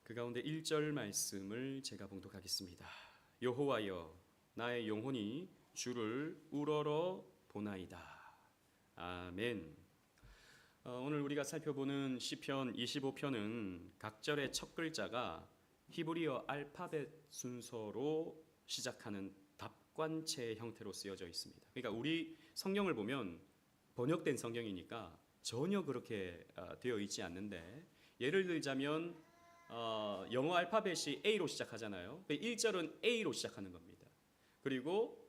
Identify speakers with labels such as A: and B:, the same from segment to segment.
A: 그 가운데 1절 말씀을 제가 봉독하겠습니다. 여호와여 나의 영혼이 주를 우러러 보나이다. 아멘. 오늘 우리가 살펴보는 시편 25편은 각 절의 첫 글자가 히브리어 알파벳 순서로 시작하는 답관체 형태로 쓰여져 있습니다. 그러니까 우리 성경을 보면 번역된 성경이니까 전혀 그렇게 되어 있지 않는데, 예를 들자면 영어 알파벳이 A로 시작하잖아요. 1절은 A로 시작하는 겁니다. 그리고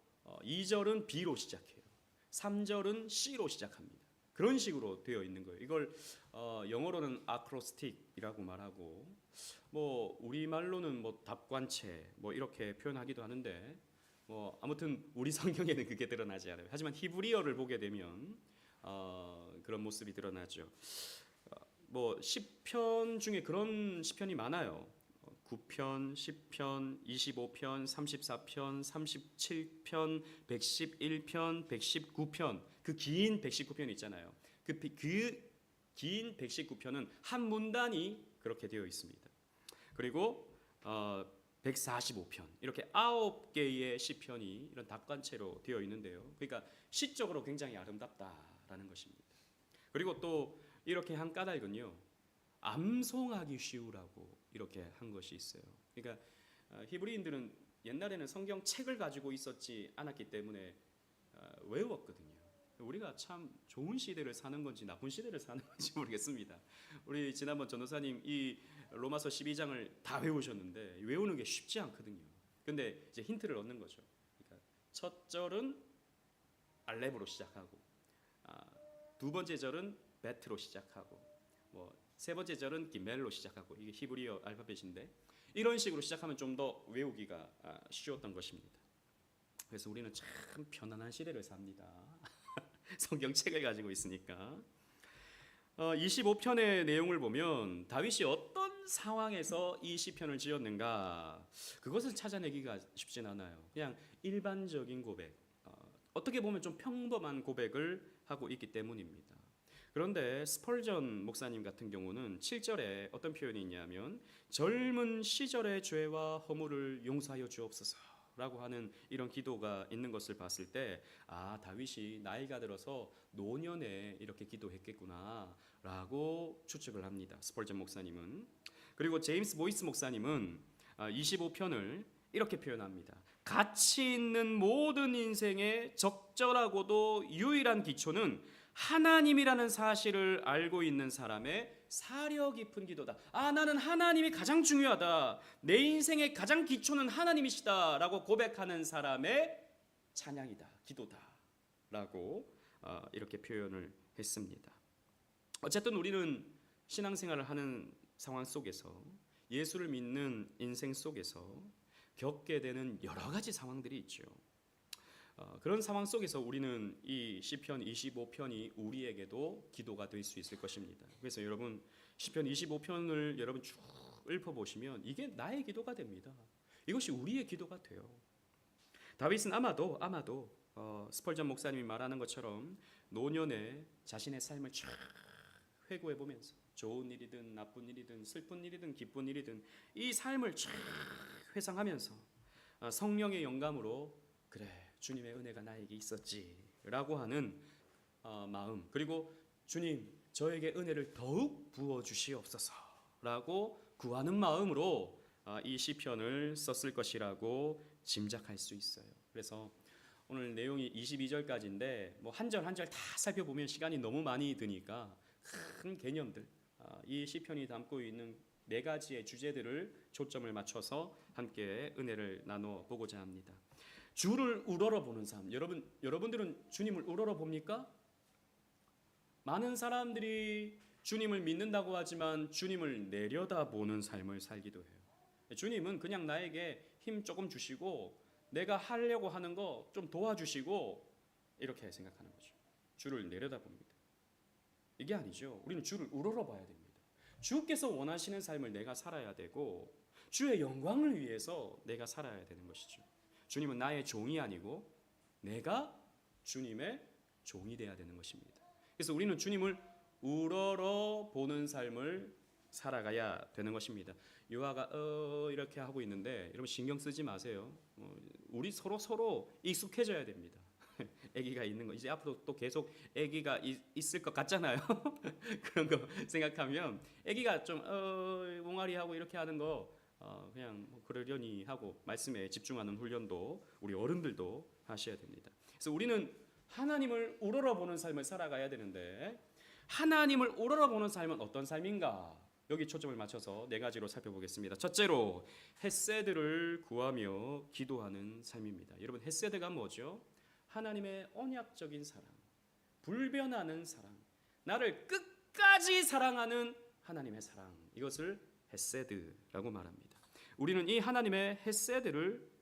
A: 2절은 B로 시작해요. 3절은 C로 시작합니다. 그런 식으로 되어 있는 거예요. 이걸 영어로는 아크로스틱이라고 말하고, 우리말로는 답관체 이렇게 표현하기도 하는데, 아무튼 우리 성경에는 그게 드러나지 않아요. 하지만 히브리어를 보게 되면 그런 모습이 드러나죠. 시편 중에 그런 시편이 많아요. 9편, 10편, 25편, 34편, 37편, 111편, 119편, 그 긴 119편 있잖아요. 그 긴 119편은 한 문단이 그렇게 되어 있습니다. 그리고 145편, 이렇게 9개의 시편이 이런 답관체로 되어 있는데요. 그러니까 시적으로 굉장히 아름답다라는 것입니다. 그리고 또 이렇게 한 까닭은요, 암송하기 쉬우라고 이렇게 한 것이 있어요. 그러니까 히브리인들은 옛날에는 성경 책을 가지고 있었지 않았기 때문에 외웠거든요. 우리가 참 좋은 시대를 사는 건지 나쁜 시대를 사는 건지 모르겠습니다. 우리 지난번 전도사님 이 로마서 12장을 다 외우셨는데 외우는 게 쉽지 않거든요. 근데 이제 힌트를 얻는 거죠. 그러니까 첫 절은 알렙으로 시작하고, 두 번째 절은 베트로 시작하고, 세 번째 절은 기멜로 시작하고, 이게 히브리어 알파벳인데 이런 식으로 시작하면 좀 더 외우기가 쉬웠던 것입니다. 그래서 우리는 참 편안한 시대를 삽니다. 성경책을 가지고 있으니까. 25편의 내용을 보면 다윗이 어떤 상황에서 이 시편을 지었는가, 그것을 찾아내기가 쉽진 않아요. 그냥 일반적인 고백, 어떻게 보면 좀 평범한 고백을 하고 있기 때문입니다. 그런데 스펄전 목사님 같은 경우는 7절에 어떤 표현이 있냐면, 젊은 시절의 죄와 허물을 용서하여 주옵소서 라고 하는 이런 기도가 있는 것을 봤을 때, 다윗이 나이가 들어서 노년에 이렇게 기도했겠구나 라고 추측을 합니다, 스펄전 목사님은. 그리고 제임스 보이스 목사님은 25편을 이렇게 표현합니다. 가치 있는 모든 인생의 적절하고도 유일한 기초는 하나님이라는 사실을 알고 있는 사람의 사려 깊은 기도다. 나는 하나님이 가장 중요하다. 내 인생의 가장 기초는 하나님이시다 라고 고백하는 사람의 찬양이다, 기도다 라고 이렇게 표현을 했습니다. 어쨌든 우리는 신앙생활을 하는 상황 속에서, 예수를 믿는 인생 속에서 겪게 되는 여러 가지 상황들이 있죠. 그런 상황 속에서 우리는 이 시편 25편이 우리에게도 기도가 될 수 있을 것입니다. 그래서 여러분, 시편 25편을 여러분 쭉 읊어보시면 이게 나의 기도가 됩니다. 이것이 우리의 기도가 돼요. 다윗은 아마도 스펄전 목사님이 말하는 것처럼 노년에 자신의 삶을 쫙 회고해보면서 좋은 일이든 나쁜 일이든 슬픈 일이든 기쁜 일이든 이 삶을 쫙 회상하면서 성령의 영감으로, 그래, 주님의 은혜가 나에게 있었지 라고 하는 마음, 그리고 주님 저에게 은혜를 더욱 부어주시옵소서 라고 구하는 마음으로 이 시편을 썼을 것이라고 짐작할 수 있어요. 그래서 오늘 내용이 22절까지인데 한 절 한 절 다 살펴보면 시간이 너무 많이 드니까 큰 개념들, 이 시편이 담고 있는 4가지의 주제들을 초점을 맞춰서 함께 은혜를 나눠 보고자 합니다. 주를 우러러 보는 삶. 여러분들은 주님을 우러러 봅니까? 많은 사람들이 주님을 믿는다고 하지만 주님을 내려다보는 삶을 살기도 해요. 주님은 그냥 나에게 힘 조금 주시고 내가 하려고 하는 거 좀 도와주시고 이렇게 생각하는 거죠. 주를 내려다봅니다. 이게 아니죠. 우리는 주를 우러러 봐야 됩니다. 주께서 원하시는 삶을 내가 살아야 되고, 주의 영광을 위해서 내가 살아야 되는 것이죠. 주님은 나의 종이 아니고 내가 주님의 종이 되어야 되는 것입니다. 그래서 우리는 주님을 우러러 보는 삶을 살아가야 되는 것입니다. 유아가 이렇게 하고 있는데 여러분 신경 쓰지 마세요. 우리 서로 익숙해져야 됩니다. 아기가 있는 거 이제 앞으로 또 계속 아기가 있을 것 같잖아요. 그런 거 생각하면 아기가 좀 옹알이하고 이렇게 하는 거 그냥 뭐 그러려니 하고 말씀에 집중하는 훈련도 우리 어른들도 하셔야 됩니다. 그래서 우리는 하나님을 우러러보는 삶을 살아가야 되는데 하나님을 우러러보는 삶은 어떤 삶인가? 여기 초점을 맞춰서 네 가지로 살펴보겠습니다. 첫째로 헤세드를 구하며 기도하는 삶입니다. 여러분 헤세드가 뭐죠? 하나님의 언약적인 사랑, 불변하는 사랑, 나를 끝까지 사랑하는 하나님의 사랑, 이것을 헤세드라고 말합니다. 우리는 이 하나님의 헤세드를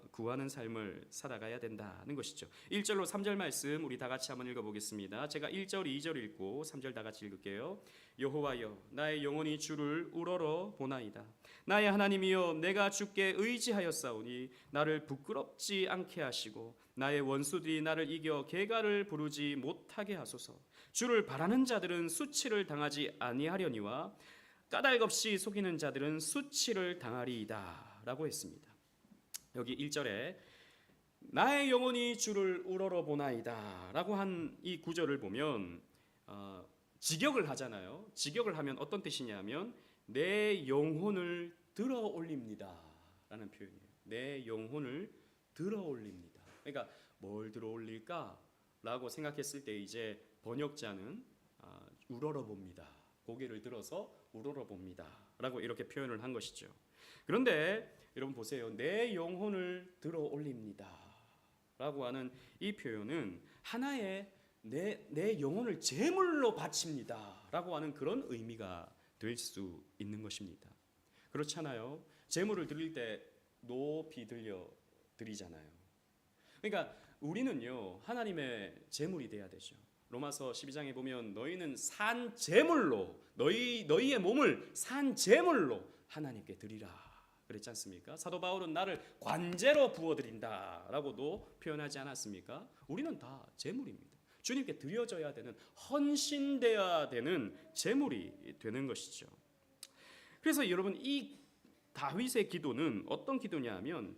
A: 구하는 삶을 살아가야 된다는 것이죠. 1절로 3절 말씀 우리 다 같이 한번 읽어보겠습니다. 제가 1절, 2절 읽고 3절 다 같이 읽을게요. 여호와여 나의 영혼이 주를 우러러 보나이다. 나의 하나님이여 내가 주께 의지하였사오니 나를 부끄럽지 않게 하시고 나의 원수들이 나를 이겨 개가를 부르지 못하게 하소서. 주를 바라는 자들은 수치를 당하지 아니하려니와 까닭없이 속이는 자들은 수치를 당하리이다 라고 했습니다. 여기 1절에 나의 영혼이 주를 우러러 보나이다 라고 한 이 구절을 보면 직역을 하잖아요. 직역을 하면 어떤 뜻이냐면 내 영혼을 들어 올립니다 라는 표현이에요. 내 영혼을 들어 올립니다. 그러니까 뭘 들어 올릴까 라고 생각했을 때 이제 번역자는 우러러 봅니다. 고개를 들어서 우러러 봅니다 라고 이렇게 표현을 한 것이죠. 그런데 여러분 보세요. 내 영혼을 들어 올립니다 라고 하는 이 표현은 하나의 내 영혼을 제물로 바칩니다 라고 하는 그런 의미가 될 수 있는 것입니다. 그렇잖아요. 제물을 드릴 때 높이 들려 드리잖아요. 그러니까 우리는요 하나님의 제물이 돼야 되죠. 로마서 12장에 보면 너희는 산 제물로 너희의 몸을 산 제물로 하나님께 드리라 그랬지 않습니까? 사도 바울은 나를 관제로 부어드린다라고도 표현하지 않았습니까? 우리는 다 제물입니다. 주님께 드려져야 되는 헌신되어야 되는 제물이 되는 것이죠. 그래서 여러분 이 다윗의 기도는 어떤 기도냐면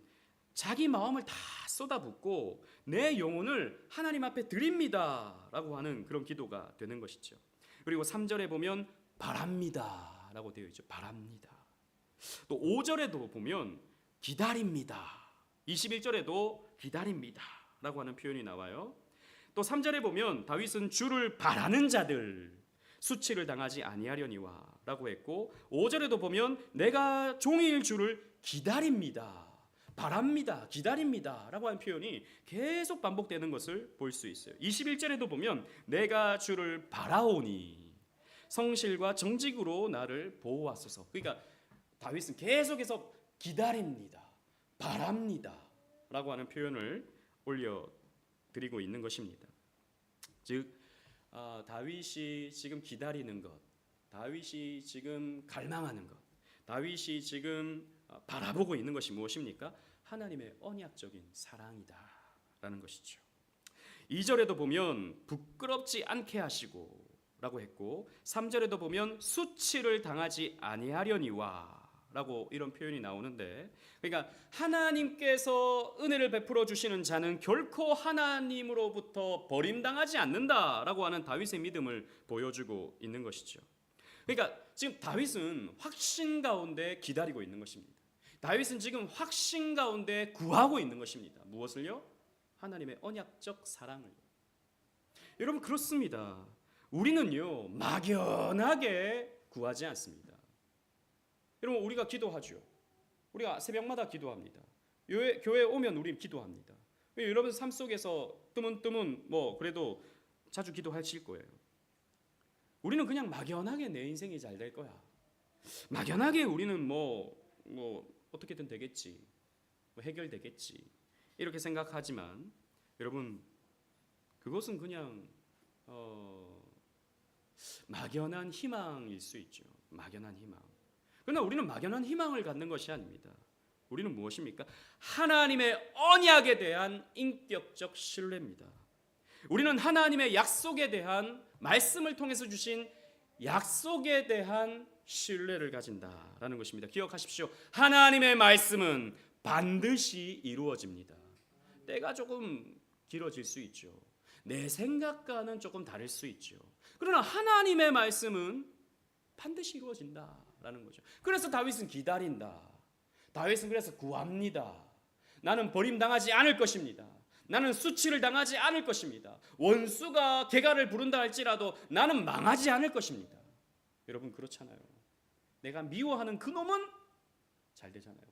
A: 자기 마음을 다 쏟아붓고 내 영혼을 하나님 앞에 드립니다 라고 하는 그런 기도가 되는 것이죠. 그리고 3절에 보면 바랍니다 라고 되어 있죠. 바랍니다. 또 5절에도 보면 기다립니다. 21절에도 기다립니다 라고 하는 표현이 나와요. 또 3절에 보면 다윗은 주를 바라는 자들 수치를 당하지 아니하려니와 라고 했고 5절에도 보면 내가 종일 주를 기다립니다. 바랍니다. 기다립니다 라고 하는 표현이 계속 반복되는 것을 볼 수 있어요. 21절에도 보면 내가 주를 바라오니 성실과 정직으로 나를 보호하소서. 그러니까 다윗은 계속해서 기다립니다. 바랍니다 라고 하는 표현을 올려드리고 있는 것입니다. 즉 다윗이 지금 기다리는 것, 다윗이 지금 갈망하는 것, 다윗이 지금 바라보고 있는 것이 무엇입니까? 하나님의 언약적인 사랑이다 라는 것이죠. 2절에도 보면 부끄럽지 않게 하시고 라고 했고 3절에도 보면 수치를 당하지 아니하려니와 라고 이런 표현이 나오는데 그러니까 하나님께서 은혜를 베풀어 주시는 자는 결코 하나님으로부터 버림당하지 않는다라고 하는 다윗의 믿음을 보여주고 있는 것이죠. 그러니까 지금 다윗은 확신 가운데 기다리고 있는 것입니다. 다윗은 지금 확신 가운데 구하고 있는 것입니다. 무엇을요? 하나님의 언약적 사랑을. 여러분 그렇습니다. 우리는요 막연하게 구하지 않습니다. 여러분 우리가 기도하죠. 우리가 새벽마다 기도합니다. 교회 오면 우리 기도합니다. 여러분 삶 속에서 뜨문뜨문 뭐 그래도 자주 기도하실 거예요. 우리는 그냥 막연하게 내 인생이 잘 될 거야. 막연하게 우리는 뭐 어떻게든 되겠지. 뭐 해결되겠지. 이렇게 생각하지만 여러분 그것은 그냥 막연한 희망일 수 있죠. 막연한 희망. 그러나 우리는 막연한 희망을 갖는 것이 아닙니다. 우리는 무엇입니까? 하나님의 언약에 대한 인격적 신뢰입니다. 우리는 하나님의 약속에 대한 말씀을 통해서 주신 약속에 대한 신뢰를 가진다라는 것입니다. 기억하십시오. 하나님의 말씀은 반드시 이루어집니다. 때가 조금 길어질 수 있죠. 내 생각과는 조금 다를 수 있죠. 그러나 하나님의 말씀은 반드시 이루어진다라는 거죠. 그래서 다윗은 기다린다. 다윗은 그래서 구합니다. 나는 버림당하지 않을 것입니다. 나는 수치를 당하지 않을 것입니다. 원수가 개가를 부른다 할지라도 나는 망하지 않을 것입니다. 여러분 그렇잖아요. 내가 미워하는 그 놈은 잘 되잖아요.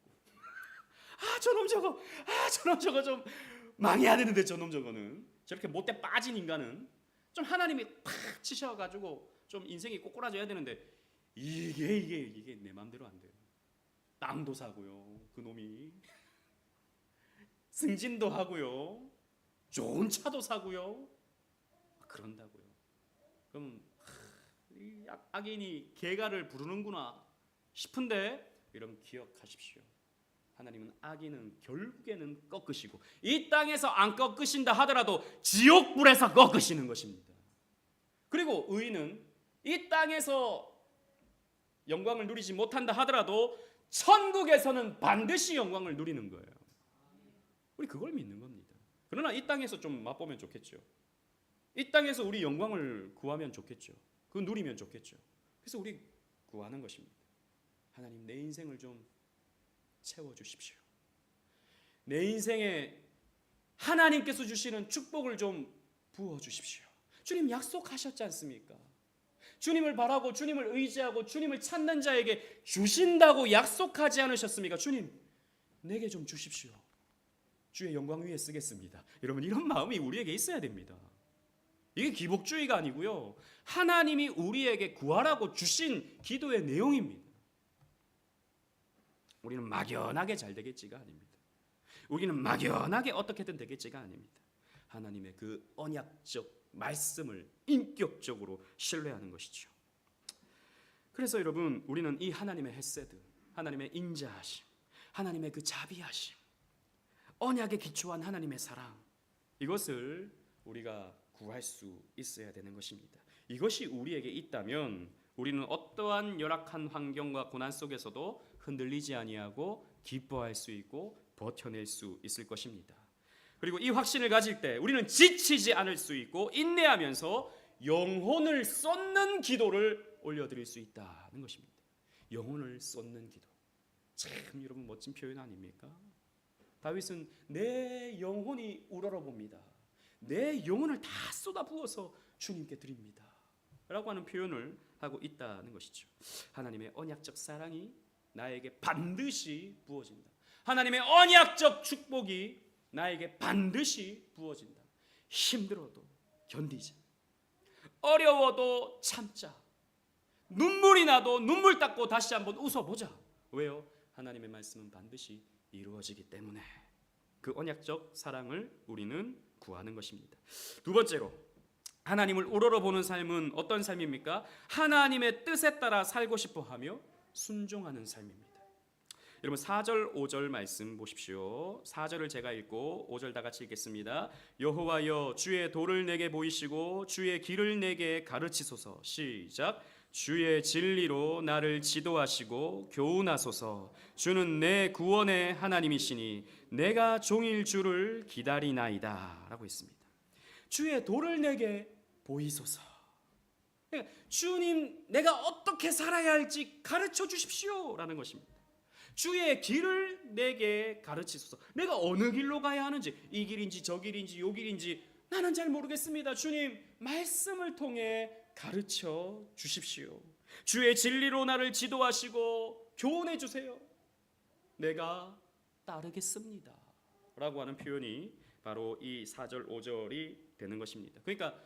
A: 저놈 저거 좀 망해야 되는데 저놈 저거는 저렇게 못돼 빠진 인간은 좀 하나님이 팍 치셔가지고 좀 인생이 꼬꾸라져야 되는데 이게 내 마음대로 안 돼요. 땅도 사고요. 그 놈이 승진도 하고요. 좋은 차도 사고요. 그런다고요. 그럼 이 악인이 개가를 부르는구나 싶은데 여러분 기억하십시오. 하나님은 악인은 결국에는 꺾으시고 이 땅에서 안 꺾으신다 하더라도 지옥불에서 꺾으시는 것입니다. 그리고 의인은 이 땅에서 영광을 누리지 못한다 하더라도 천국에서는 반드시 영광을 누리는 거예요. 우리 그걸 믿는 겁니다. 그러나 이 땅에서 좀 맛보면 좋겠죠. 이 땅에서 우리 영광을 구하면 좋겠죠. 그거 누리면 좋겠죠. 그래서 우리 구하는 것입니다. 하나님 내 인생을 좀 채워주십시오. 내 인생에 하나님께서 주시는 축복을 좀 부어주십시오. 주님 약속하셨지 않습니까? 주님을 바라고 주님을 의지하고 주님을 찾는 자에게 주신다고 약속하지 않으셨습니까? 주님 내게 좀 주십시오. 주의 영광 위에 쓰겠습니다. 여러분 이런 마음이 우리에게 있어야 됩니다. 이게 기복주의가 아니고요. 하나님이 우리에게 구하라고 주신 기도의 내용입니다. 우리는 막연하게 잘 되겠지가 아닙니다. 우리는 막연하게 어떻게든 되겠지가 아닙니다. 하나님의 그 언약적 말씀을 인격적으로 신뢰하는 것이죠. 그래서 여러분 우리는 이 하나님의 헤세드, 하나님의 인자하심, 하나님의 그 자비하심, 언약에 기초한 하나님의 사랑, 이것을 우리가 구할 수 있어야 되는 것입니다. 이것이 우리에게 있다면 우리는 어떠한 열악한 환경과 고난 속에서도 흔들리지 아니하고 기뻐할 수 있고 버텨낼 수 있을 것입니다. 그리고 이 확신을 가질 때 우리는 지치지 않을 수 있고 인내하면서 영혼을 쏟는 기도를 올려드릴 수 있다는 것입니다. 영혼을 쏟는 기도. 참 여러분 멋진 표현 아닙니까? 다윗은 내 영혼이 우러러봅니다. 내 영혼을 다 쏟아부어서 주님께 드립니다 라고 하는 표현을 하고 있다는 것이죠. 하나님의 언약적 사랑이 나에게 반드시 부어진다. 하나님의 언약적 축복이 나에게 반드시 부어진다. 힘들어도 견디자. 어려워도 참자. 눈물이 나도 눈물 닦고 다시 한번 웃어보자. 왜요? 하나님의 말씀은 반드시 이루어지기 때문에 그 언약적 사랑을 우리는 구하는 것입니다. 두 번째로 하나님을 우러러보는 삶은 어떤 삶입니까? 하나님의 뜻에 따라 살고 싶어하며 순종하는 삶입니다. 여러분 4절 5절 말씀 보십시오. 4절을 제가 읽고 5절 다 같이 읽겠습니다. 여호와여 주의 도를 내게 보이시고 주의 길을 내게 가르치소서. 시작. 주의 진리로 나를 지도하시고 교훈하소서. 주는 내 구원의 하나님이시니 내가 종일 주를 기다리나이다 라고 했습니다. 주의 도를 내게 보이소서. 그러니까 주님 내가 어떻게 살아야 할지 가르쳐 주십시오 라는 것입니다. 주의 길을 내게 가르치소서. 내가 어느 길로 가야 하는지, 이 길인지 저 길인지 요 길인지 나는 잘 모르겠습니다. 주님 말씀을 통해 가르쳐 주십시오. 주의 진리로 나를 지도하시고 교훈해 주세요. 내가 따르겠습니다 라고 하는 표현이 바로 이 4절 5절이 되는 것입니다. 그러니까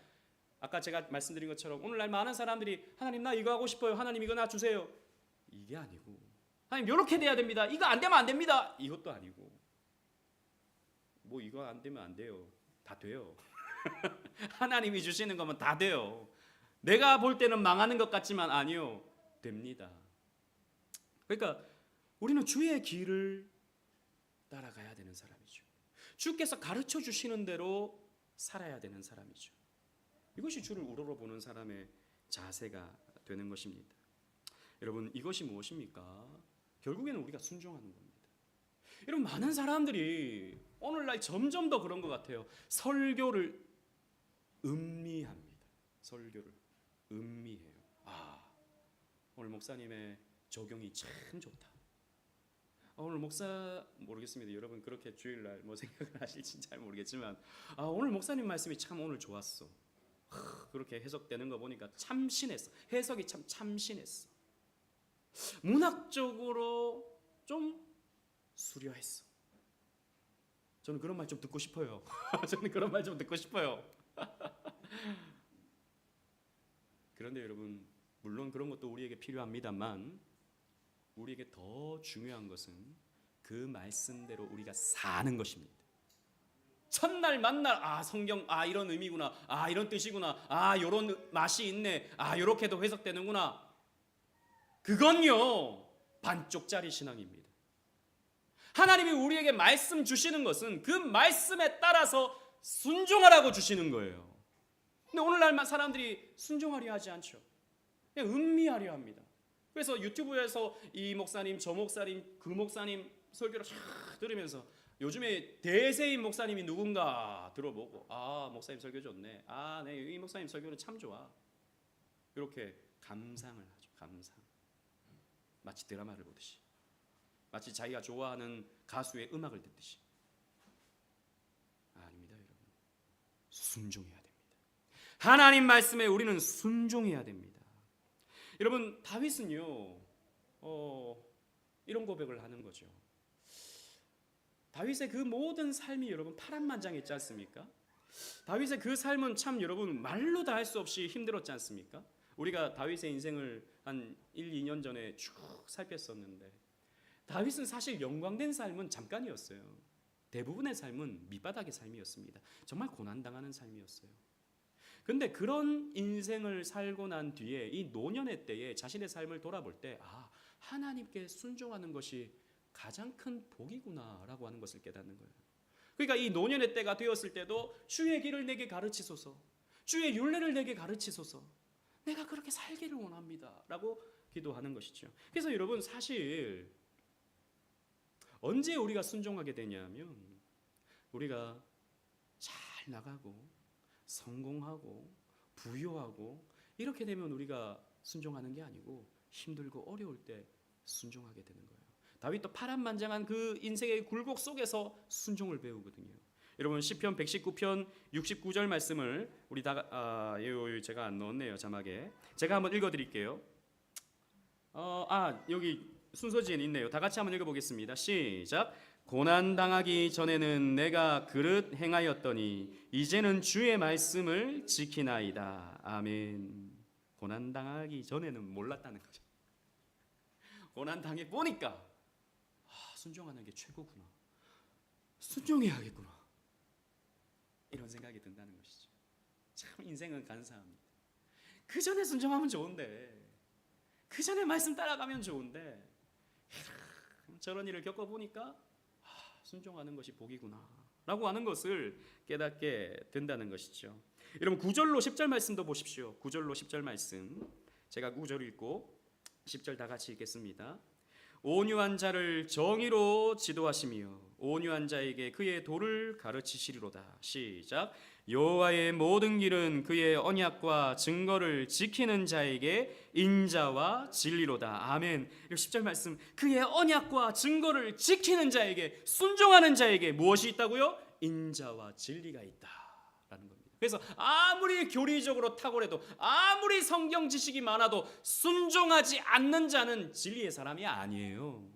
A: 아까 제가 말씀드린 것처럼 오늘날 많은 사람들이 하나님 나 이거 하고 싶어요. 하나님 이거 나 주세요. 이게 아니고 하나님 이렇게 돼야 됩니다. 이거 안 되면 안 됩니다. 이것도 아니고 뭐 이거 안 되면 안 돼요. 다 돼요. 하나님이 주시는 거면 다 돼요. 내가 볼 때는 망하는 것 같지만 아니요. 됩니다. 그러니까 우리는 주의 길을 따라가야 되는 사람이죠. 주께서 가르쳐 주시는 대로 살아야 되는 사람이죠. 이것이 주를 우러러보는 사람의 자세가 되는 것입니다. 여러분, 이것이 무엇입니까? 결국에는 우리가 순종하는 겁니다. 여러분, 많은 사람들이 오늘날 점점 더 그런 것 같아요. 설교를 음미합니다. 설교를 음미해요. 오늘 목사님의 적용이 참 좋다. 오늘 목사 모르겠습니다. 여러분 그렇게 주일날 뭐 생각을 하실지 잘 모르겠지만 오늘 목사님 말씀이 참 오늘 좋았어. 그렇게 해석되는 거 보니까 참신했어. 해석이 참 참신했어. 문학적으로 좀 수려했어. 저는 그런 말 좀 듣고 싶어요. 저는 그런 말 좀 듣고 싶어요. 그런데 여러분, 물론 그런 것도 우리에게 필요합니다만 우리에게 더 중요한 것은 그 말씀대로 우리가 사는 것입니다. 첫날 만날 성경 이런 의미구나, 이런 뜻이구나, 이런 맛이 있네, 이렇게도 해석되는구나. 그건요 반쪽짜리 신앙입니다. 하나님이 우리에게 말씀 주시는 것은 그 말씀에 따라서 순종하라고 주시는 거예요. 근데 오늘날 사람들이 순종하려 하지 않죠. 그냥 음미하려 합니다. 그래서 유튜브에서 이 목사님, 저 목사님, 그 목사님 설교를 쫙 들으면서 요즘에 대세인 목사님이 누군가 들어보고 목사님 설교 좋네. 네, 이 목사님 설교는 참 좋아. 이렇게 감상을 하죠. 감상. 마치 드라마를 보듯이. 마치 자기가 좋아하는 가수의 음악을 듣듯이. 아닙니다, 여러분. 순종해야 됩니다. 하나님 말씀에 우리는 순종해야 됩니다. 여러분, 다윗은요 이런 고백을 하는 거죠. 다윗의 그 모든 삶이 여러분 파란만장했지 않습니까? 다윗의 그 삶은 참 여러분 말로 다 할 수 없이 힘들었지 않습니까? 우리가 다윗의 인생을 한 1, 2년 전에 쭉 살폈었는데 다윗은 사실 영광된 삶은 잠깐이었어요. 대부분의 삶은 밑바닥의 삶이었습니다. 정말 고난당하는 삶이었어요. 근데 그런 인생을 살고 난 뒤에 이 노년의 때에 자신의 삶을 돌아볼 때 하나님께 순종하는 것이 가장 큰 복이구나라고 하는 것을 깨닫는 거예요. 그러니까 이 노년의 때가 되었을 때도 주의 길을 내게 가르치소서, 주의 율례를 내게 가르치소서, 내가 그렇게 살기를 원합니다 라고 기도하는 것이죠. 그래서 여러분, 사실 언제 우리가 순종하게 되냐면 우리가 잘 나가고 성공하고 부유하고 이렇게 되면 우리가 순종하는 게 아니고 힘들고 어려울 때 순종하게 되는 거예요. 다윗도 파란만장한 그 인생의 굴곡 속에서 순종을 배우거든요. 여러분, 시편 119편 69절 말씀을 우리 다 제가 안 넣었네요, 자막에. 제가 한번 읽어드릴게요. 여기 순서지에 있네요. 다 같이 한번 읽어보겠습니다. 시작. 고난당하기 전에는 내가 그릇 행하였더니 이제는 주의 말씀을 지키나이다. 아멘. 고난당하기 전에는 몰랐다는 거죠. 고난당해 보니까 순종하는 게 최고구나, 순종해야겠구나, 이런 생각이 든다는 것이죠. 참 인생은 간사합니다. 그 전에 순종하면 좋은데, 그 전에 말씀 따라가면 좋은데 저런 일을 겪어보니까 순종하는 것이 복이구나 라고 하는 것을 깨닫게 된다는 것이죠. 여러분, 9절로 10절 말씀도 보십시오. 9절로 10절 말씀, 제가 9절 읽고 10절 다 같이 읽겠습니다. 온유한 자를 정의로 지도하시며 온유한 자에게 그의 도를 가르치시리로다. 시작. 여호와의 모든 길은 그의 언약과 증거를 지키는 자에게 인자와 진리로다. 아멘. 10절 말씀, 그의 언약과 증거를 지키는 자에게, 순종하는 자에게 무엇이 있다고요? 인자와 진리가 있다라는 겁니다. 그래서 아무리 교리적으로 탁월해도, 아무리 성경 지식이 많아도 순종하지 않는 자는 진리의 사람이 아니에요.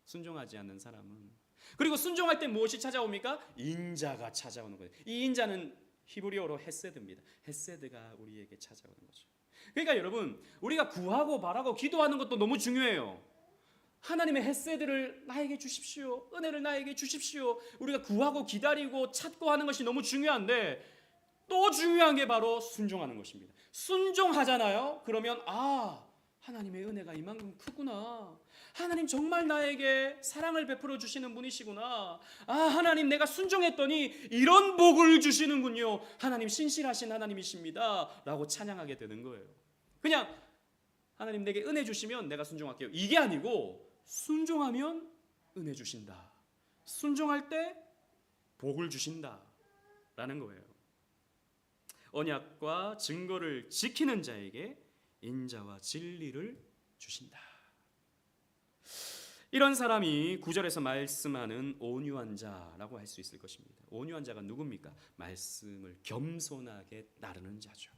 A: 순종하지 않는 사람은. 그리고 순종할 때 무엇이 찾아옵니까? 인자가 찾아오는 거예요. 이 인자는 히브리어로 헤세드입니다. 헤세드가 우리에게 찾아오는 거죠. 그러니까 여러분, 우리가 구하고 바라고 기도하는 것도 너무 중요해요. 하나님의 헤세드를 나에게 주십시오, 은혜를 나에게 주십시오. 우리가 구하고 기다리고 찾고 하는 것이 너무 중요한데, 또 중요한 게 바로 순종하는 것입니다. 순종하잖아요. 그러면 하나님의 은혜가 이만큼 크구나, 하나님 정말 나에게 사랑을 베풀어 주시는 분이시구나, 하나님 내가 순종했더니 이런 복을 주시는군요, 하나님 신실하신 하나님이십니다 라고 찬양하게 되는 거예요. 그냥 하나님 내게 은혜 주시면 내가 순종할게요. 이게 아니고 순종하면 은혜 주신다. 순종할 때 복을 주신다라는 거예요. 언약과 증거를 지키는 자에게 인자와 진리를 주신다. 이런 사람이 9절에서 말씀하는 온유한 자라고 할 수 있을 것입니다. 온유한 자가 누굽니까? 말씀을 겸손하게 따르는 자죠.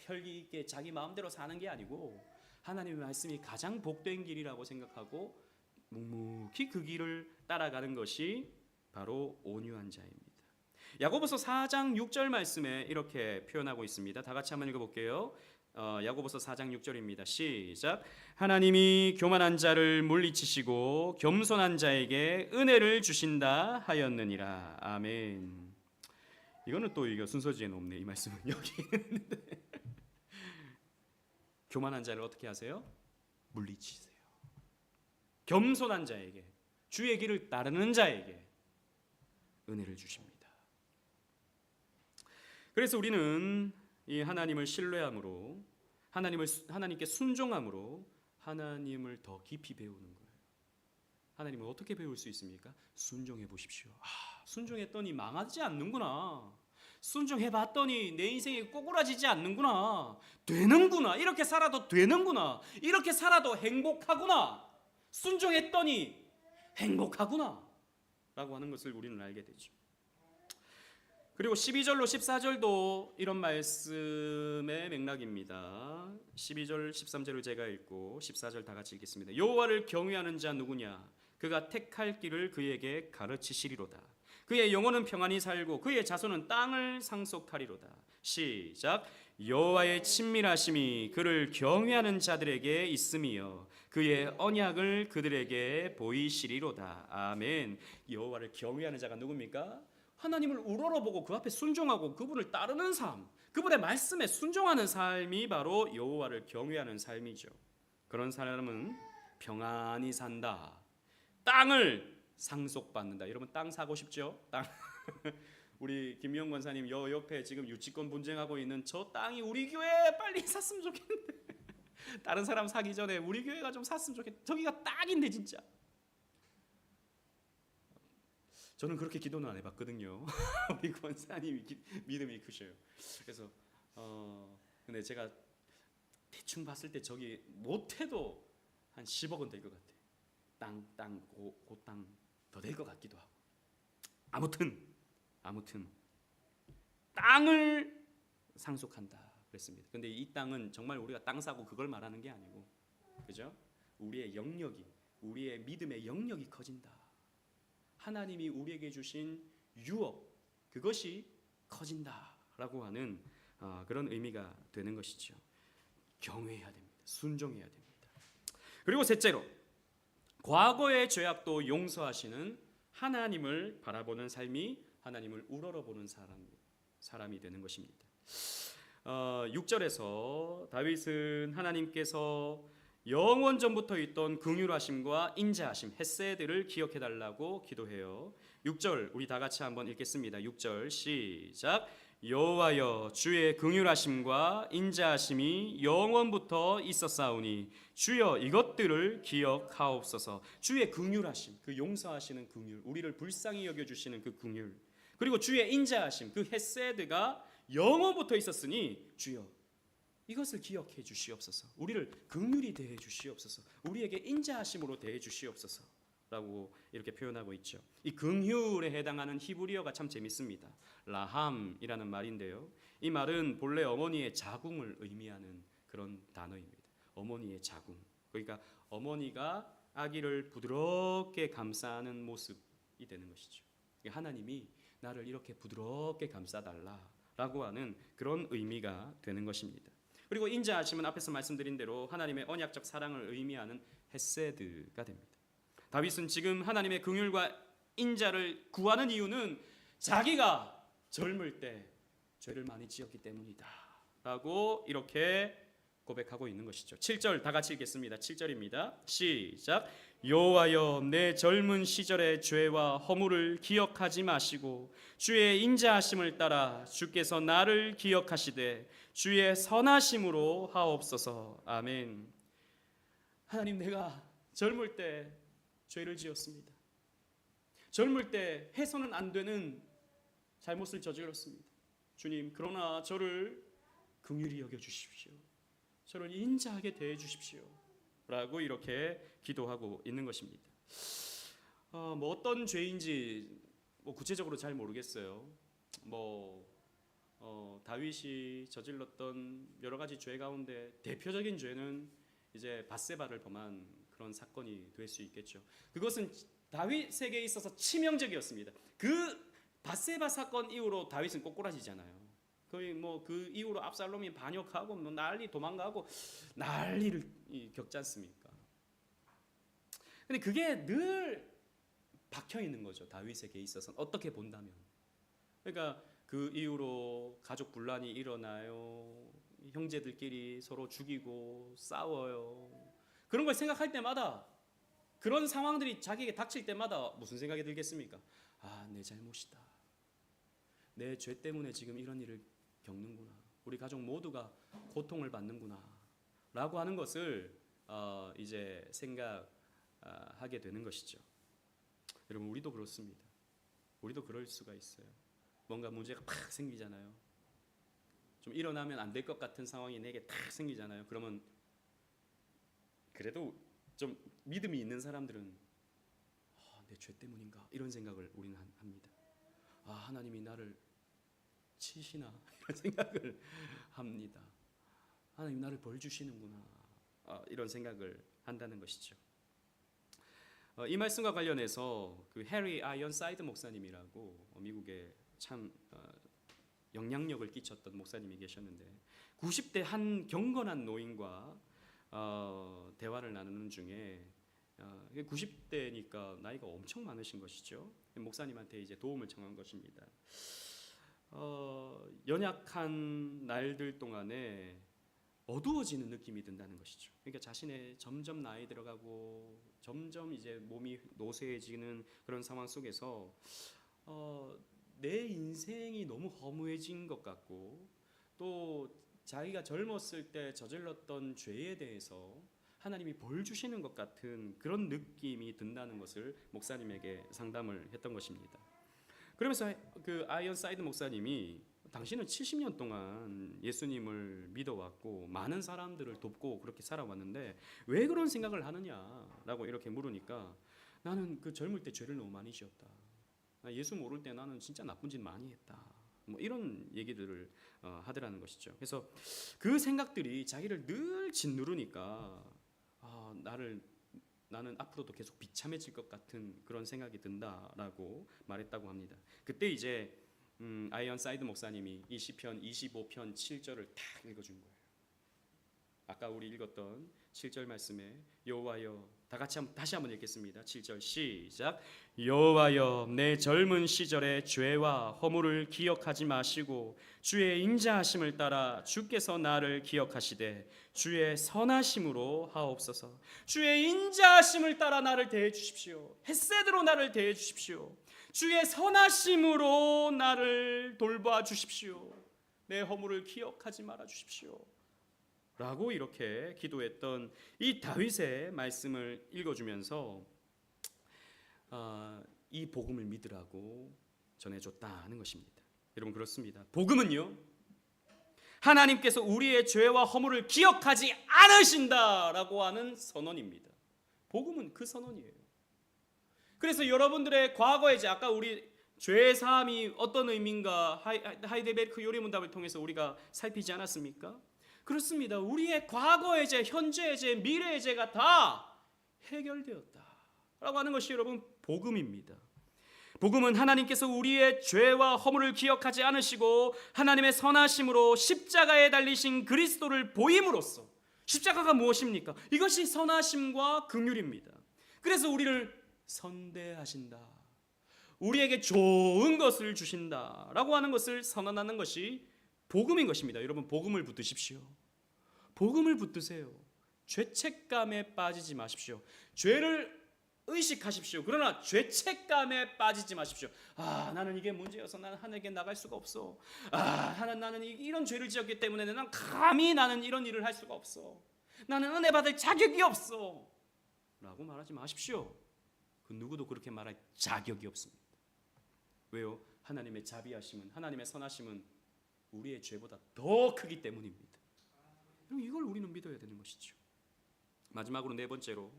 A: 혈기 있게 자기 마음대로 사는 게 아니고 하나님의 말씀이 가장 복된 길이라고 생각하고 묵묵히 그 길을 따라가는 것이 바로 온유한 자입니다. 야고보서 4장 6절 말씀에 이렇게 표현하고 있습니다. 다 같이 한번 읽어볼게요. 야고보서 4장 6절입니다. 시작. 하나님이 교만한 자를 물리치시고 겸손한 자에게 은혜를 주신다 하였느니라. 아멘. 이거는 또 이거 순서지에 없네. 이 말씀은 여기 있는데 교만한 자를 어떻게 하세요? 물리치세요. 겸손한 자에게, 주의 길을 따르는 자에게 은혜를 주십니다. 그래서 우리는 이 하나님을 신뢰함으로, 하나님께 순종함으로 하나님을 더 깊이 배우는 거예요. 하나님을 어떻게 배울 수 있습니까? 순종해 보십시오. 순종했더니 망하지 않는구나. 순종해봤더니 내 인생이 꼬꾸라지지 않는구나. 되는구나. 이렇게 살아도 되는구나. 이렇게 살아도 행복하구나. 순종했더니 행복하구나 라고 하는 것을 우리는 알게 되죠. 그리고 12절로 14절도 이런 말씀의 맥락입니다. 12절 13절을 제가 읽고 14절 다 같이 읽겠습니다. 여호와를 경외하는 자 누구냐? 그가 택할 길을 그에게 가르치시리로다. 그의 영혼은 평안히 살고 그의 자손은 땅을 상속하리로다. 시작. 여호와의 친밀하심이 그를 경외하는 자들에게 있음이요 그의 언약을 그들에게 보이시리로다. 아멘. 여호와를 경외하는 자가 누굽니까? 하나님을 우러러보고 그 앞에 순종하고 그분을 따르는 삶, 그분의 말씀에 순종하는 삶이 바로 여호와를 경외하는 삶이죠. 그런 사람은 평안히 산다. 땅을 상속받는다. 여러분 땅 사고 싶죠? 땅. 우리 김미영 권사님 여 옆에 지금 유치권 분쟁하고 있는 저 땅이 우리 교회에 빨리 샀으면 좋겠는데 다른 사람 사기 전에 우리 교회가 좀 샀으면 좋겠는데 저기가 딱인데 진짜. 저는 그렇게 기도는 안 해봤거든요. 우리 권사님이 믿음이 크셔요. 그래서 근데 제가 대충 봤을 때 저기 못해도 한 10억은 될 것 같아. 땅 더 될 것 같기도 하고. 아무튼 땅을 상속한다 그랬습니다. 근데 이 땅은 정말 우리가 땅 사고 그걸 말하는 게 아니고, 그죠? 우리의 영역이, 우리의 믿음의 영역이 커진다. 하나님이 우리에게 주신 유업, 그것이 커진다라고 하는 그런 의미가 되는 것이죠. 경외해야 됩니다. 순종해야 됩니다. 그리고 셋째로 과거의 죄악도 용서하시는 하나님을 바라보는 삶이 하나님을 우러러보는 사람이 되는 것입니다. 6절에서 다윗은 하나님께서 영원 전부터 있던 긍휼하심과 인자하심, 헤세드를 기억해 달라고 기도해요. 6절 우리 다 같이 한번 읽겠습니다. 6절 시작. 여호와여 주의 긍휼하심과 인자하심이 영원부터 있었사오니 주여 이것들을 기억하옵소서. 주의 긍휼하심, 그 용서하시는 긍휼, 우리를 불쌍히 여겨 주시는 그 긍휼, 그리고 주의 인자하심, 그 헤세드가 영원부터 있었으니 주여 이것을 기억해 주시옵소서. 우리를 긍휼히 대해 주시옵소서. 우리에게 인자하심으로 대해 주시옵소서라고 이렇게 표현하고 있죠. 이 긍휼에 해당하는 히브리어가 참 재밌습니다. 라함이라는 말인데요. 이 말은 본래 어머니의 자궁을 의미하는 그런 단어입니다. 어머니의 자궁. 그러니까 어머니가 아기를 부드럽게 감싸는 모습이 되는 것이죠. 하나님이 나를 이렇게 부드럽게 감싸달라라고 하는 그런 의미가 되는 것입니다. 그리고 인자하심은 앞에서 말씀드린 대로 하나님의 언약적 사랑을 의미하는 헤세드가 됩니다. 다윗은 지금 하나님의 긍휼과 인자를 구하는 이유는 자기가 젊을 때 죄를 많이 지었기 때문이다 라고 이렇게 고백하고 있는 것이죠. 7절 다 같이 읽겠습니다. 7절입니다. 시작. 여호와여 내 젊은 시절의 죄와 허물을 기억하지 마시고 주의 인자하심을 따라 주께서 나를 기억하시되 주의 선하심으로 하옵소서. 아멘. 하나님, 내가 젊을 때 죄를 지었습니다. 젊을 때 해서는 안 되는 잘못을 저질렀습니다. 주님, 그러나 저를 긍휼히 여겨 주십시오. 저를 인자하게 대해 주십시오. 라고 이렇게 기도하고 있는 것입니다. 뭐 어떤 죄인지 구체적으로 잘 모르겠어요. 다윗이 저질렀던 여러 가지 죄 가운데 대표적인 죄는 이제 밧세바를 범한 그런 사건이 될 수 있겠죠. 그것은 다윗에게 있어서 치명적이었습니다. 그 밧세바 사건 이후로 다윗은 꼬꾸라지잖아요. 거의 그 이후로 압살롬이 반역하고 난리 도망가고 난리를 겪지 않습니까? 근데 그게 늘 박혀 있는 거죠. 다윗에게 있어서는 어떻게 본다면. 그러니까 그 이후로 가족 분란이 일어나요. 형제들끼리 서로 죽이고 싸워요. 그런 걸 생각할 때마다, 그런 상황들이 자기에게 닥칠 때마다 무슨 생각이 들겠습니까? 아, 내 잘못이다. 내 죄 때문에 지금 이런 일을 겪는구나. 우리 가족 모두가 고통을 받는구나. 라고 하는 것을 이제 생각하게 되는 것이죠. 여러분, 우리도 그렇습니다. 우리도 그럴 수가 있어요. 뭔가 문제가 팍 생기잖아요. 좀 일어나면 안 될 것 같은 상황이 내게 탁 생기잖아요. 그러면 그래도 좀 믿음이 있는 사람들은 내 죄 때문인가? 이런 생각을 우리는 합니다. 하나님이 나를 치시나? 이런 생각을 합니다. 하나님 나를 벌 주시는구나. 이런 생각을 한다는 것이죠. 이 말씀과 관련해서 그 해리 아이언사이드 목사님이라고 미국에 참 영향력을 끼쳤던 목사님이 계셨는데 90대 한 경건한 노인과 대화를 나누는 중에 90대니까 나이가 엄청 많으신 것이죠. 목사님한테 이제 도움을 청한 것입니다. 연약한 날들 동안에 어두워지는 느낌이 든다는 것이죠. 그러니까 자신의 점점 나이 들어가고 점점 이제 몸이 노쇠해지는 그런 상황 속에서 내 인생이 너무 허무해진 것 같고 또 자기가 젊었을 때 저질렀던 죄에 대해서 하나님이 벌 주시는 것 같은 그런 느낌이 든다는 것을 목사님에게 상담을 했던 것입니다. 그러면서 그 아이언사이드 목사님이 당신은 70년 동안 예수님을 믿어왔고 많은 사람들을 돕고 그렇게 살아왔는데 왜 그런 생각을 하느냐라고 이렇게 물으니까 나는 그 젊을 때 죄를 너무 많이 지었다. 예수 모를 때 나는 진짜 나쁜 짓 많이 했다. 이런 얘기들을 하더라는 것이죠. 그래서 그 생각들이 자기를 늘 짓누르니까 나는 앞으로도 계속 비참해질 것 같은 그런 생각이 든다라고 말했다고 합니다. 그때 이제 아이언사이드 목사님이 이 시편 25편 7절을 딱 읽어준 거예요. 아까 우리 읽었던 7절 말씀에 여호와여, 다시 한번 읽겠습니다. 7절 시작. 여호와여 내 젊은 시절의 죄와 허물을 기억하지 마시고 주의 인자하심을 따라 주께서 나를 기억하시되 주의 선하심으로 하옵소서. 주의 인자하심을 따라 나를 대해 주십시오. 헷세드로 나를 대해 주십시오. 주의 선하심으로 나를 돌봐 주십시오. 내 허물을 기억하지 말아 주십시오. 라고 이렇게 기도했던 이 다윗의 말씀을 읽어주면서 이 복음을 믿으라고 전해줬다는 것입니다. 여러분, 그렇습니다. 복음은요, 하나님께서 우리의 죄와 허물을 기억하지 않으신다라고 하는 선언입니다. 복음은 그 선언이에요. 그래서 여러분들의 과거의 죄, 아까 우리 죄 사함이 어떤 의미인가 하이델베르크 요리문답을 통해서 우리가 살피지 않았습니까? 그렇습니다. 우리의 과거의 죄, 현재의 죄, 미래의 죄가 다 해결되었다라고 하는 것이 여러분 복음입니다. 복음은 하나님께서 우리의 죄와 허물을 기억하지 않으시고 하나님의 선하심으로 십자가에 달리신 그리스도를 보임으로써, 십자가가 무엇입니까? 이것이 선하심과 긍휼입니다. 그래서 우리를 선대하신다, 우리에게 좋은 것을 주신다라고 하는 것을 선언하는 것이 복음인 것입니다. 여러분, 복음을 붙드십시오. 복음을 붙드세요. 죄책감에 빠지지 마십시오. 죄를 의식하십시오. 그러나 죄책감에 빠지지 마십시오. 나는 이게 문제여서 나는 하나님께 나갈 수가 없어. 나는 이런 죄를 지었기 때문에 난 감히 나는 이런 일을 할 수가 없어. 나는 은혜 받을 자격이 없어. 라고 말하지 마십시오. 그 누구도 그렇게 말할 자격이 없습니다. 왜요? 하나님의 자비하심은, 하나님의 선하심은 우리의 죄보다 더 크기 때문입니다. 이걸 우리는 믿어야 되는 것이죠. 마지막으로 네 번째로,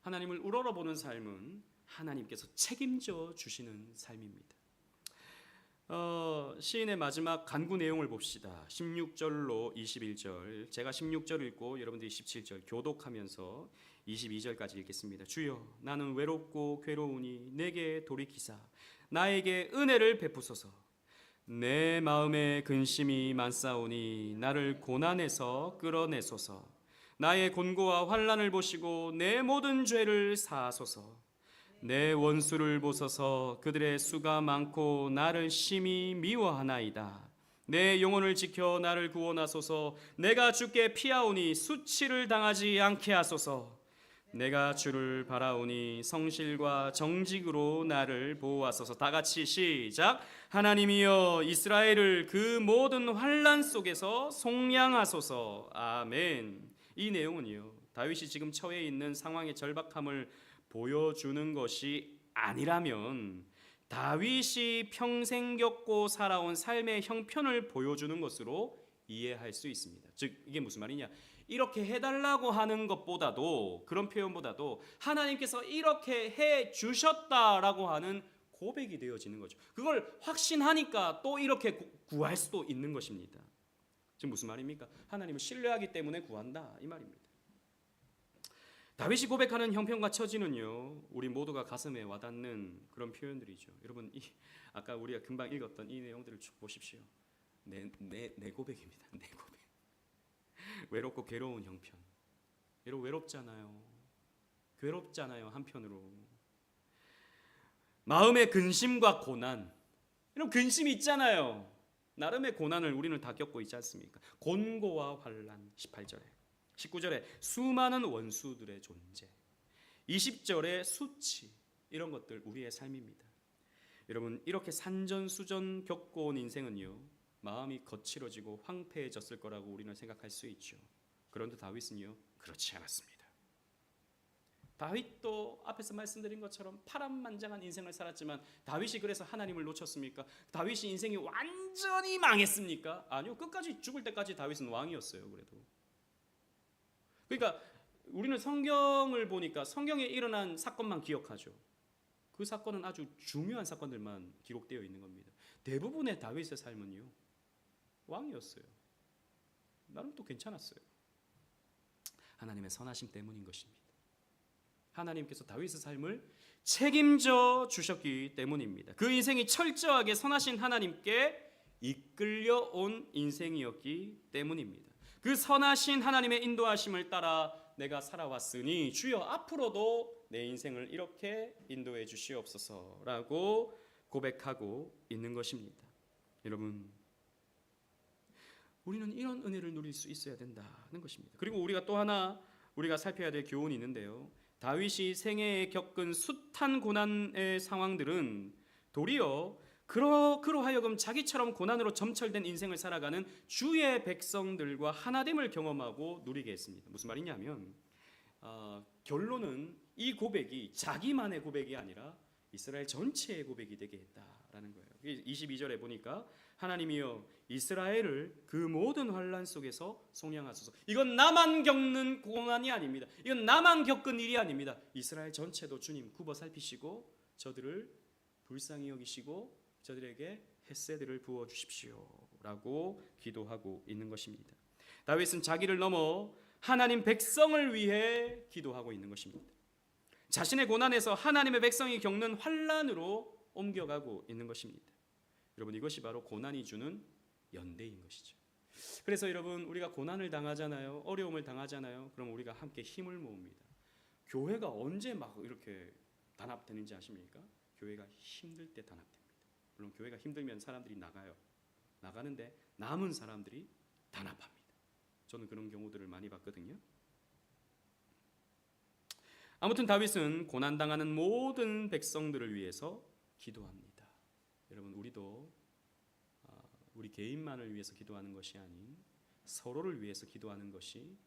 A: 하나님을 우러러보는 삶은 하나님께서 책임져 주시는 삶입니다. 시인의 마지막 간구 내용을 봅시다. 16절로 21절, 제가 16절 읽고 여러분들이 17절 교독하면서 22절까지 읽겠습니다. 주여, 나는 외롭고 괴로우니 내게 돌이키사 나에게 은혜를 베푸소서. 내 마음에 근심이 많사오니 나를 고난에서 끌어내소서. 나의 곤고와 환난을 보시고 내 모든 죄를 사하소서. 내 원수를 보소서. 그들의 수가 많고 나를 심히 미워하나이다. 내 영혼을 지켜 나를 구원하소서. 내가 주께 피하오니 수치를 당하지 않게 하소서. 내가 주를 바라오니 성실과 정직으로 나를 보호하소서. 다 같이 시작. 하나님이여, 이스라엘을 그 모든 환난 속에서 속량하소서. 아멘. 이 내용은요, 다윗이 지금 처해 있는 상황의 절박함을 보여주는 것이 아니라면 다윗이 평생 겪고 살아온 삶의 형편을 보여주는 것으로 이해할 수 있습니다. 즉 이게 무슨 말이냐, 이렇게 해달라고 하는 것보다도, 그런 표현보다도 하나님께서 이렇게 해주셨다라고 하는 고백이 되어지는 거죠. 그걸 확신하니까 또 이렇게 구할 수도 있는 것입니다. 지금 무슨 말입니까? 하나님을 신뢰하기 때문에 구한다, 이 말입니다. 다윗이 고백하는 형편과 처지는요, 우리 모두가 가슴에 와닿는 그런 표현들이죠. 여러분, 아까 우리가 금방 읽었던 이 내용들을 쭉 보십시오. 내 고백입니다. 내 고백. 외롭고 괴로운 형편. 여러분, 외롭잖아요. 괴롭잖아요. 한편으로 마음의 근심과 고난. 여러분, 근심이 있잖아요. 나름의 고난을 우리는 다 겪고 있지 않습니까? 곤고와 환난. 18절에, 19절에 수많은 원수들의 존재, 20절에 수치, 이런 것들 우리의 삶입니다. 여러분, 이렇게 산전수전 겪고 온 인생은요, 마음이 거칠어지고 황폐해졌을 거라고 우리는 생각할 수 있죠. 그런데 다윗은요, 그렇지 않았습니다. 다윗도 앞에서 말씀드린 것처럼 파란만장한 인생을 살았지만, 다윗이 그래서 하나님을 놓쳤습니까? 다윗이 인생이 완전히 망했습니까? 아니요, 끝까지 죽을 때까지 다윗은 왕이었어요. 그래도. 그러니까 우리는 성경을 보니까 성경에 일어난 사건만 기억하죠. 그 사건은 아주 중요한 사건들만 기록되어 있는 겁니다. 대부분의 다윗의 삶은요, 왕이었어요. 나름 또 괜찮았어요. 하나님의 선하심 때문인 것입니다. 하나님께서 다윗의 삶을 책임져 주셨기 때문입니다. 그 인생이 철저하게 선하신 하나님께 이끌려온 인생이었기 때문입니다. 그 선하신 하나님의 인도하심을 따라 내가 살아왔으니 주여 앞으로도 내 인생을 이렇게 인도해 주시옵소서라고 고백하고 있는 것입니다. 여러분, 우리는 이런 은혜를 누릴 수 있어야 된다는 것입니다. 그리고 우리가 또 하나 우리가 살펴야 될 교훈이 있는데요, 다윗이 생애에 겪은 숱한 고난의 상황들은 도리어 그로 하여금 자기처럼 고난으로 점철된 인생을 살아가는 주의 백성들과 하나됨을 경험하고 누리게 했습니다. 무슨 말이냐면, 결론은 이 고백이 자기만의 고백이 아니라 이스라엘 전체의 고백이 되게 했다라는 거예요. 22절에 보니까 하나님이여 이스라엘을 그 모든 환난 속에서 속량하소서. 이건 나만 겪는 고난이 아닙니다. 이건 나만 겪은 일이 아닙니다. 이스라엘 전체도 주님 굽어 살피시고 저들을 불쌍히 여기시고 저들에게 햇새들을 부어 주십시오라고 기도하고 있는 것입니다. 다윗은 자기를 넘어 하나님 백성을 위해 기도하고 있는 것입니다. 자신의 고난에서 하나님의 백성이 겪는 환난으로 옮겨가고 있는 것입니다. 여러분, 이것이 바로 고난이 주는 연대인 것이죠. 그래서 여러분, 우리가 고난을 당하잖아요. 어려움을 당하잖아요. 그럼 우리가 함께 힘을 모읍니다. 교회가 언제 막 이렇게 단합되는지 아십니까? 교회가 힘들 때 단합됩니다. 물론 교회가 힘들면 사람들이 나가요. 나가는데 남은 사람들이 단합합니다. 저는 그런 경우들을 많이 봤거든요. 아무튼 다윗은 고난당하는 모든 백성들을 위해서 기도합니다. 여러분, 우리도 우리 개인만을 위해서 기도하는 것이 아닌 서로를 위해서 기도하는 것이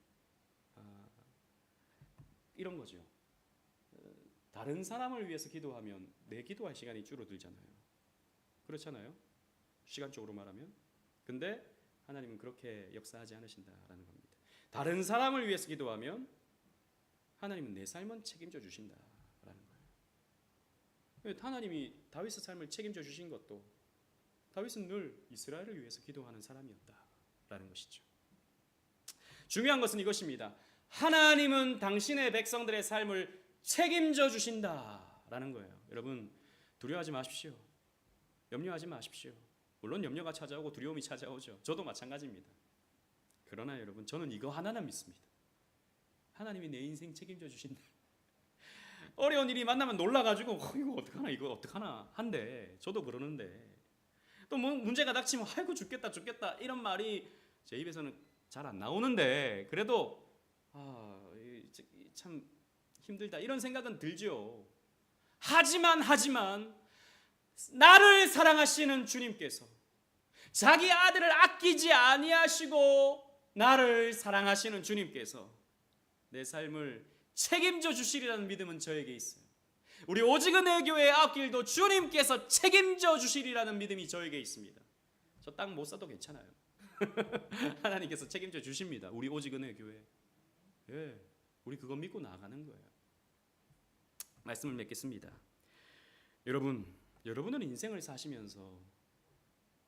A: 이런 거죠. 다른 사람을 위해서 기도하면 내 기도할 시간이 줄어들잖아요. 그렇잖아요. 시간적으로 말하면. 근데 하나님은 그렇게 역사하지 않으신다라는 겁니다. 다른 사람을 위해서 기도하면 하나님은 내 삶은 책임져 주신다라는 거예요. 하나님이 다윗의 삶을 책임져 주신 것도 다윗은 늘 이스라엘을 위해서 기도하는 사람이었다라는 것이죠. 중요한 것은 이것입니다. 하나님은 당신의 백성들의 삶을 책임져 주신다라는 거예요. 여러분, 두려워하지 마십시오. 염려하지 마십시오. 물론 염려가 찾아오고 두려움이 찾아오죠. 저도 마찬가지입니다. 그러나 여러분, 저는 이거 하나는 믿습니다. 하나님이 내 인생 책임져 주신다. 어려운 일이 만나면 놀라가지고 이거 어떡하나 한데, 저도 그러는데 또 뭐 문제가 닥치면 아이고 죽겠다 이런 말이 제 입에서는 잘 안 나오는데, 그래도 참 힘들다 이런 생각은 들죠. 하지만 나를 사랑하시는 주님께서 자기 아들을 아끼지 아니하시고 나를 사랑하시는 주님께서 내 삶을 책임져 주시리라는 믿음은 저에게 있어요. 우리 오직은혜 교회 앞길도 주님께서 책임져 주시리라는 믿음이 저에게 있습니다. 저 땅 못 사도 괜찮아요. 하나님께서 책임져 주십니다. 우리 오직은혜 교회. 예, 우리 그거 믿고 나가는 거예요. 말씀을 맺겠습니다. 여러분은 인생을 사시면서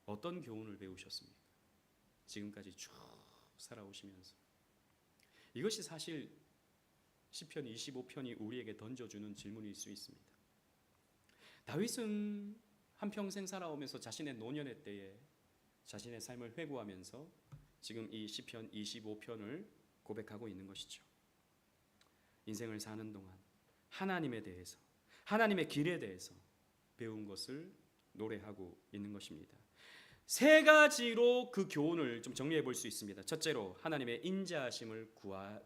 A: 어떤 교훈을 배우셨습니까? 지금까지 쭉 살아오시면서. 이것이 사실 시편 25편이 우리에게 던져주는 질문일 수 있습니다. 다윗은 한평생 살아오면서 자신의 노년의 때에 자신의 삶을 회고하면서 지금 이 시편 25편을 고백하고 있는 것이죠. 인생을 사는 동안 하나님에 대해서, 하나님의 길에 대해서 배운 것을 노래하고 있는 것입니다. 세 가지로 그 교훈을 좀 정리해 볼 수 있습니다. 첫째로 하나님의 인자하심을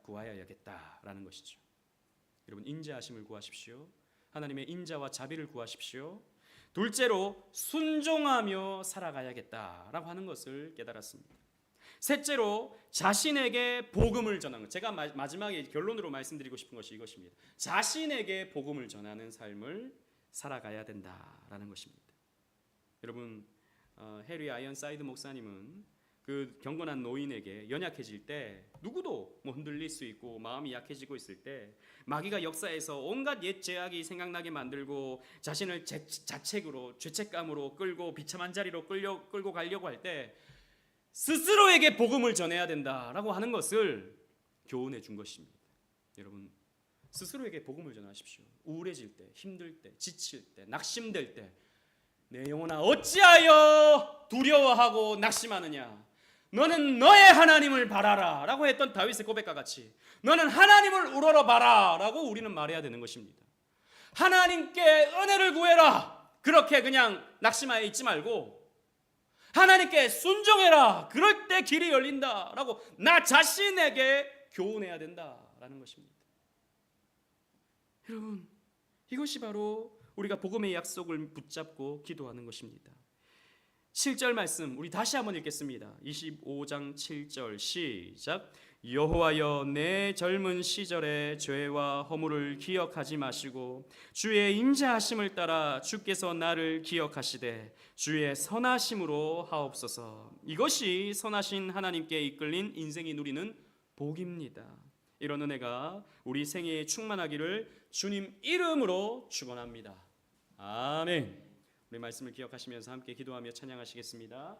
A: 구하여야겠다라는 것이죠. 여러분, 인자하심을 구하십시오. 하나님의 인자와 자비를 구하십시오. 둘째로 순종하며 살아가야겠다라고 하는 것을 깨달았습니다. 셋째로 자신에게 복음을 전하는 것. 제가 마지막에 결론으로 말씀드리고 싶은 것이 이것입니다. 자신에게 복음을 전하는 삶을 살아가야 된다라는 것입니다. 여러분, 해리 아이언사이드 목사님은 그 경건한 노인에게 연약해질 때, 누구도 흔들릴 수 있고 마음이 약해지고 있을 때 마귀가 역사에서 온갖 옛 죄악이 생각나게 만들고 자신을 자책으로, 죄책감으로 끌고 비참한 자리로 끌고 가려고 할 때 스스로에게 복음을 전해야 된다라고 하는 것을 교훈해 준 것입니다. 여러분, 스스로에게 복음을 전하십시오. 우울해질 때, 힘들 때, 지칠 때, 낙심될 때, 내 영혼아 어찌하여 두려워하고 낙심하느냐? 너는 너의 하나님을 바라라 라고 했던 다윗의 고백과 같이 너는 하나님을 우러러봐라 라고 우리는 말해야 되는 것입니다. 하나님께 은혜를 구해라. 그렇게 그냥 낙심하여 있지 말고 하나님께 순종해라. 그럴 때 길이 열린다 라고 나 자신에게 교훈해야 된다라는 것입니다. 여러분, 이것이 바로 우리가 복음의 약속을 붙잡고 기도하는 것입니다. 7절 말씀 우리 다시 한번 읽겠습니다. 25장 7절 시작. 여호와여, 내 젊은 시절의 죄와 허물을 기억하지 마시고 주의 인자하심을 따라 주께서 나를 기억하시되 주의 선하심으로 하옵소서. 이것이 선하신 하나님께 이끌린 인생이 누리는 복입니다. 이런 은혜가 우리 생애에 충만하기를 주님 이름으로 축원합니다. 아멘. 우리 말씀을 기억하시면서 함께 기도하며 찬양하시겠습니다.